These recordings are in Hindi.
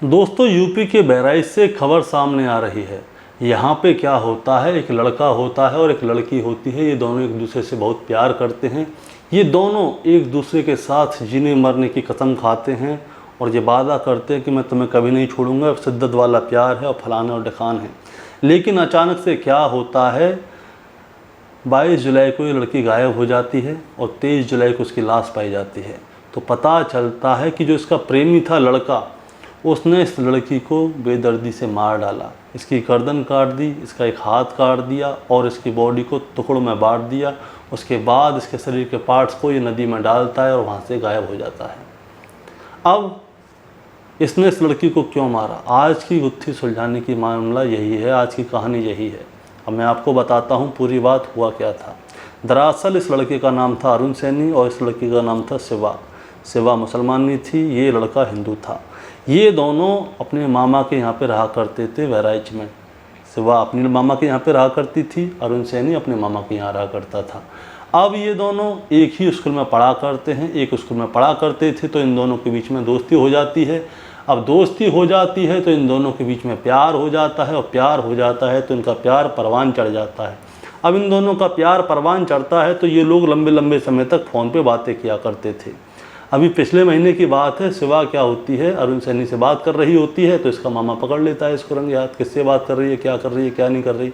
दोस्तों, यूपी के बहराइच से खबर सामने आ रही है। यहाँ पे क्या होता है, एक लड़का होता है और एक लड़की होती है। ये दोनों एक दूसरे से बहुत प्यार करते हैं। ये दोनों एक दूसरे के साथ जीने मरने की कसम खाते हैं और ये वादा करते हैं कि मैं तुम्हें कभी नहीं छोड़ूंगा। शिद्दत वाला प्यार है और फलाने और ढकान है। लेकिन अचानक से क्या होता है, 22 जुलाई को ये लड़की गायब हो जाती है और 23 जुलाई को उसकी लाश पाई जाती है। तो पता चलता है कि जो इसका प्रेमी था लड़का, उसने इस लड़की को बेदर्दी से मार डाला। इसकी गर्दन काट दी, इसका एक हाथ काट दिया और इसकी बॉडी को टुकड़ों में बांट दिया। उसके बाद इसके शरीर के पार्ट्स को ये नदी में डालता है और वहाँ से गायब हो जाता है। अब इसने इस लड़की को क्यों मारा, आज की गुत्थी सुलझाने की मामला यही है, आज की कहानी यही है। अब मैं आपको बताता हूँ पूरी बात हुआ क्या था। दरअसल इस लड़के का नाम था अरुण सैनी और इस लड़की का नाम था शिवा। शिवा मुसलमानी थी, ये लड़का हिंदू था। ये दोनों अपने मामा के यहाँ पे रहा करते थे बहराइच में। शिवा अपने मामा के यहाँ पे रहा करती थी, अरुण सैनी अपने मामा के यहाँ रहा करता था। अब ये दोनों एक ही स्कूल में पढ़ा करते हैं, एक स्कूल में पढ़ा करते थे। तो इन दोनों के बीच में दोस्ती हो जाती है। अब दोस्ती हो जाती है तो इन दोनों के बीच में प्यार हो जाता है और प्यार हो जाता है तो इनका प्यार परवान चढ़ जाता है। अब इन दोनों का प्यार परवान चढ़ता है तो ये लोग लंबे लंबे समय तक फ़ोन पे बातें किया करते थे। अभी पिछले महीने की बात है, शिवा क्या होती है, अरुण सैनी से बात कर रही होती है तो इसका मामा पकड़ लेता है इसको रंगे हाथ, किससे बात कर रही है, क्या कर रही है, क्या नहीं कर रही।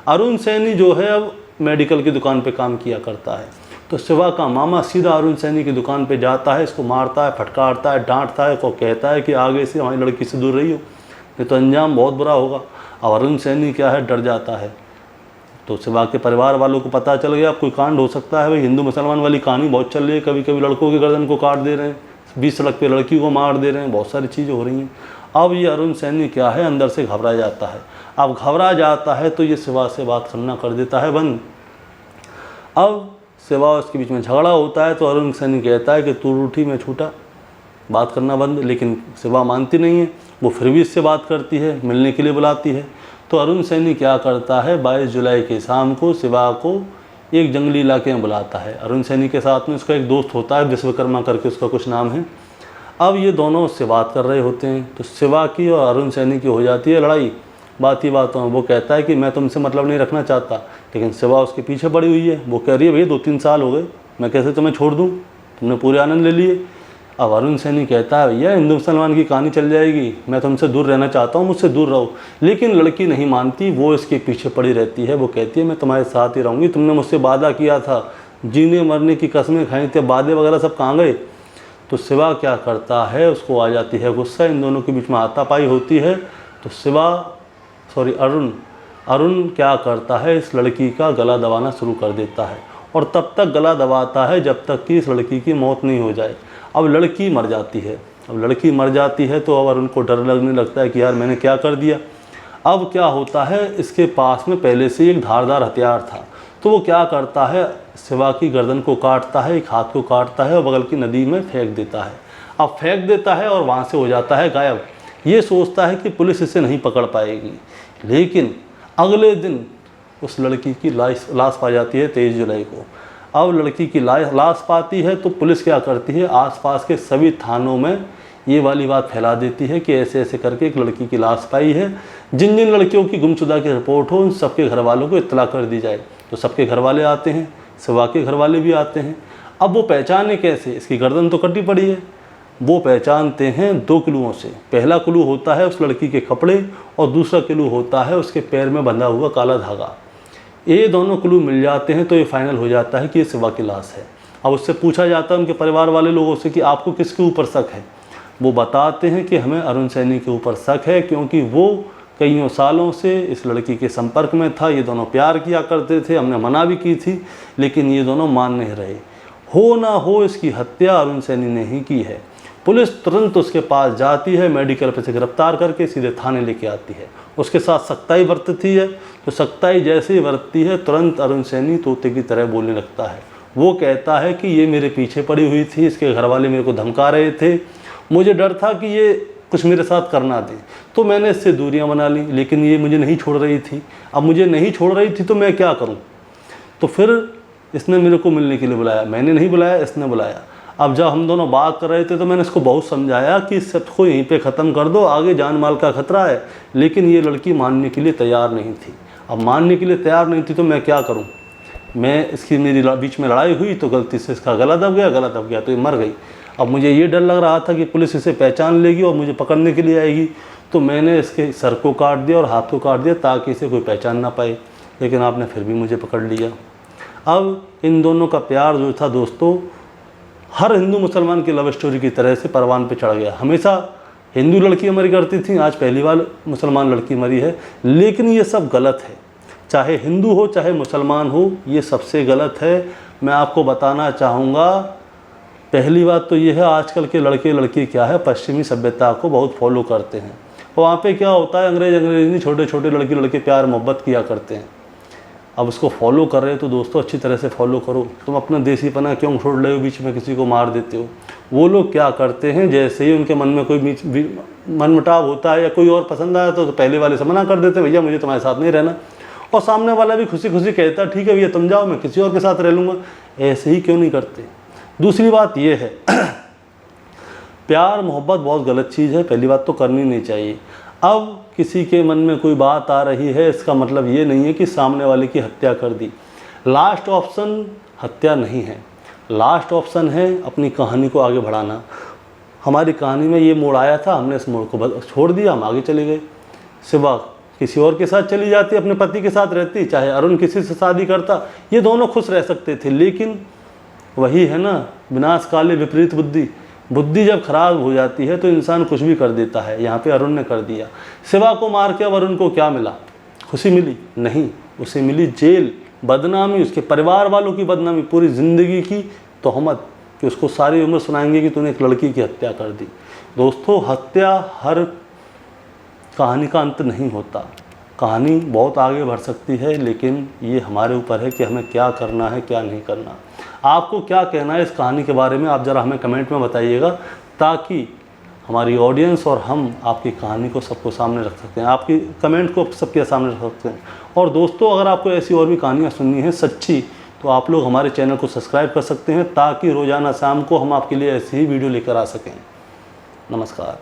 अरुण सैनी जो है अब मेडिकल की दुकान पे काम किया करता है। तो शिवा का मामा सीधा अरुण सैनी की दुकान पे जाता है, इसको मारता है, फटकारता है, डांटता है, को कहता है कि आगे से हमारी लड़की से दूर रही हो, ये तो अंजाम बहुत बुरा होगा। अब अरुण सैनी क्या है, डर जाता है। तो शिवा के परिवार वालों को पता चल गया अब कोई कांड हो सकता है। भाई हिंदू मुसलमान वाली कहानी बहुत चल रही है, कभी कभी लड़कों की गर्दन को काट दे रहे हैं, 20 सड़क पे लड़की को मार दे रहे हैं, बहुत सारी चीज़ें हो रही हैं। अब ये अरुण सैनी क्या है, अंदर से घबरा जाता है। अब घबरा जाता है तो ये शिवा से बात करना कर देता है बंद। अब शिवा उसके बीच में झगड़ा होता है तो अरुण सैनी कहता है कि तू रूठी मैं छूटा, बात करना बंद। लेकिन शिवा मानती नहीं है, वो फिर भी इससे बात करती है, मिलने के लिए बुलाती है। तो अरुण सैनी क्या करता है, 22 जुलाई के शाम को शिवा को एक जंगली इलाके में बुलाता है। अरुण सैनी के साथ में उसका एक दोस्त होता है, विश्वकर्मा करके उसका कुछ नाम है। अब ये दोनों उससे बात कर रहे होते हैं तो शिवा की और अरुण सैनी की हो जाती है लड़ाई। बात ही बातों में वो कहता है कि मैं तुमसे मतलब नहीं रखना चाहता, लेकिन शिवा उसके पीछे पड़ी हुई है। वो कह रही है भैया 2-3 साल हो गए, मैं कैसे तुम्हें छोड़ दूँ, तुमने पूरे आनंद ले लिए। अब अरुण सैनी कहता है भैया हिंदू मुसलमान की कहानी चल जाएगी, मैं तुमसे दूर रहना चाहता हूँ, मुझसे दूर रहो। लेकिन लड़की नहीं मानती, वो इसके पीछे पड़ी रहती है। वो कहती है मैं तुम्हारे साथ ही रहूँगी, तुमने मुझसे वादा किया था, जीने मरने की कस्में खाई थी, वादे वगैरह सब कहाँ गए। तो शिवा क्या करता है, उसको आ जाती है गुस्सा, इन दोनों के बीच में हाथापाई होती है। तो अरुण क्या करता है, इस लड़की का गला दबाना शुरू कर देता है और तब तक गला दबाता है जब तक कि इस लड़की की मौत नहीं हो जाए। अब लड़की मर जाती है। अब लड़की मर जाती है तो अब अरुण को डर लगने लगता है कि यार मैंने क्या कर दिया। अब क्या होता है, इसके पास में पहले से एक धारदार हथियार था। तो वो क्या करता है, शिवा की गर्दन को काटता है, एक हाथ को काटता है और बगल की नदी में फेंक देता है। अब फेंक देता है और वहाँ से हो जाता है गायब। ये सोचता है कि पुलिस इसे नहीं पकड़ पाएगी। लेकिन अगले दिन उस लड़की की लाश पा जाती है 23 जुलाई को। अब लड़की की लाश पाती है तो पुलिस क्या करती है, आसपास के सभी थानों में ये वाली बात फैला देती है कि ऐसे ऐसे करके एक लड़की की लाश पाई है। जिन जिन लड़कियों की गुमशुदा की रिपोर्ट हो उन सबके घर वालों को इत्तला कर दी जाए। तो सबके घर वाले आते हैं, शिवा के घर वाले भी आते हैं। अब वो पहचाने कैसे, इसकी गर्दन तो कटी पड़ी है। वो पहचानते हैं 2 क्लूओं से। पहला क्लू होता है उस लड़की के कपड़े और दूसरा क्लू होता है उसके पैर में बंधा हुआ काला धागा। ये दोनों क्लू मिल जाते हैं तो ये फाइनल हो जाता है कि ये शिवा की लाश है। अब उससे पूछा जाता है उनके परिवार वाले लोगों से कि आपको किसके ऊपर शक है। वो बताते हैं कि हमें अरुण सैनी के ऊपर शक है, क्योंकि वो कईयों सालों से इस लड़की के संपर्क में था। ये दोनों प्यार किया करते थे, हमने मना भी की थी, लेकिन ये दोनों मान नहीं रहे। हो ना हो इसकी हत्या अरुण सैनी ने ही की है। पुलिस तुरंत उसके पास जाती है, मेडिकल पे से गिरफ्तार करके सीधे थाने लेके आती है। उसके साथ सख्ताई बरतती है। तो सख्ताई जैसे ही बरतती है तुरंत अरुण सैनी तोते की तरह बोलने लगता है। वो कहता है कि ये मेरे पीछे पड़ी हुई थी, इसके घर वाले मेरे को धमका रहे थे, मुझे डर था कि ये कुछ मेरे साथ करना दे, तो मैंने इससे दूरियां बना ली, लेकिन ये मुझे नहीं छोड़ रही थी। अब मुझे नहीं छोड़ रही थी तो मैं क्या करूं। तो फिर इसने मेरे को मिलने के लिए बुलाया, मैंने नहीं बुलाया, इसने बुलाया। अब जब हम दोनों बात कर रहे थे तो मैंने इसको बहुत समझाया कि इस सब को यहीं पे ख़त्म कर दो, आगे जान माल का खतरा है, लेकिन ये लड़की मानने के लिए तैयार नहीं थी। अब मानने के लिए तैयार नहीं थी तो मैं क्या करूं? मैं इसकी मेरी बीच में लड़ाई हुई तो गलती से इसका गला दब गया तो ये मर गई। अब मुझे ये डर लग रहा था कि पुलिस इसे पहचान लेगी और मुझे पकड़ने के लिए आएगी, तो मैंने इसके सर को काट दिया और हाथ को काट दिया ताकि इसे कोई पहचान ना पाए, लेकिन आपने फिर भी मुझे पकड़ लिया। अब इन दोनों का प्यार जो था दोस्तों, हर हिंदू मुसलमान की लव स्टोरी की तरह से परवान पे चढ़ गया। हमेशा हिंदू लड़कियां मरी करती थी, आज पहली बार मुसलमान लड़की मरी है। लेकिन ये सब गलत है, चाहे हिंदू हो चाहे मुसलमान हो, ये सबसे गलत है। मैं आपको बताना चाहूँगा, पहली बात तो ये है, आजकल के लड़के लड़की क्या है, पश्चिमी सभ्यता को बहुत फॉलो करते हैं। वहाँ पे क्या होता है, अंग्रेज़ छोटे छोटे लड़के लड़के प्यार मोहब्बत किया करते हैं। अब उसको फॉलो कर रहे हो तो दोस्तों अच्छी तरह से फॉलो करो। तुम अपना देसीपना क्यों छोड़ रहे हो, बीच में किसी को मार देते हो। वो लोग क्या करते हैं, जैसे ही उनके मन में कोई मनमुटाव होता है या कोई और पसंद आया तो पहले वाले से मना कर देते हैं, भैया मुझे तुम्हारे साथ नहीं रहना, और सामने वाला भी खुशी खुशी कहता है ठीक है भैया तुम जाओ, मैं किसी और के साथ रह लूँगा। ऐसे ही क्यों नहीं करते। दूसरी बात ये है, प्यार मोहब्बत बहुत गलत चीज़ है, पहली बात तो करनी नहीं चाहिए। अब किसी के मन में कोई बात आ रही है, इसका मतलब ये नहीं है कि सामने वाले की हत्या कर दी। लास्ट ऑप्शन हत्या नहीं है, लास्ट ऑप्शन है अपनी कहानी को आगे बढ़ाना। हमारी कहानी में ये मोड़ आया था, हमने इस मोड़ को छोड़ दिया, हम आगे चले गए। शिवा किसी और के साथ चली जाती, अपने पति के साथ रहती, चाहे अरुण किसी से शादी करता, ये दोनों खुश रह सकते थे। लेकिन वही है ना, विनाश काले विपरीत बुद्धि। बुद्धि जब खराब हो जाती है तो इंसान कुछ भी कर देता है। यहाँ पे अरुण ने कर दिया। शिवा को मार के अब अरुण को क्या मिला, खुशी मिली? नहीं, उसे मिली जेल, बदनामी, उसके परिवार वालों की बदनामी, पूरी ज़िंदगी की तोहमत कि उसको सारी उम्र सुनाएंगे कि तूने एक लड़की की हत्या कर दी। दोस्तों, हत्या हर कहानी का अंत नहीं होता, कहानी बहुत आगे बढ़ सकती है, लेकिन ये हमारे ऊपर है कि हमें क्या करना है क्या नहीं करना। आपको क्या कहना है इस कहानी के बारे में, आप ज़रा हमें कमेंट में बताइएगा, ताकि हमारी ऑडियंस और हम आपकी कहानी को सबको सामने रख सकते हैं, आपकी कमेंट को सबके सामने रख सकते हैं। और दोस्तों, अगर आपको ऐसी और भी कहानियाँ सुननी है सच्ची, तो आप लोग हमारे चैनल को सब्सक्राइब कर सकते हैं, ताकि रोज़ाना शाम को हम आपके लिए ऐसी ही वीडियो लेकर आ सकें। नमस्कार।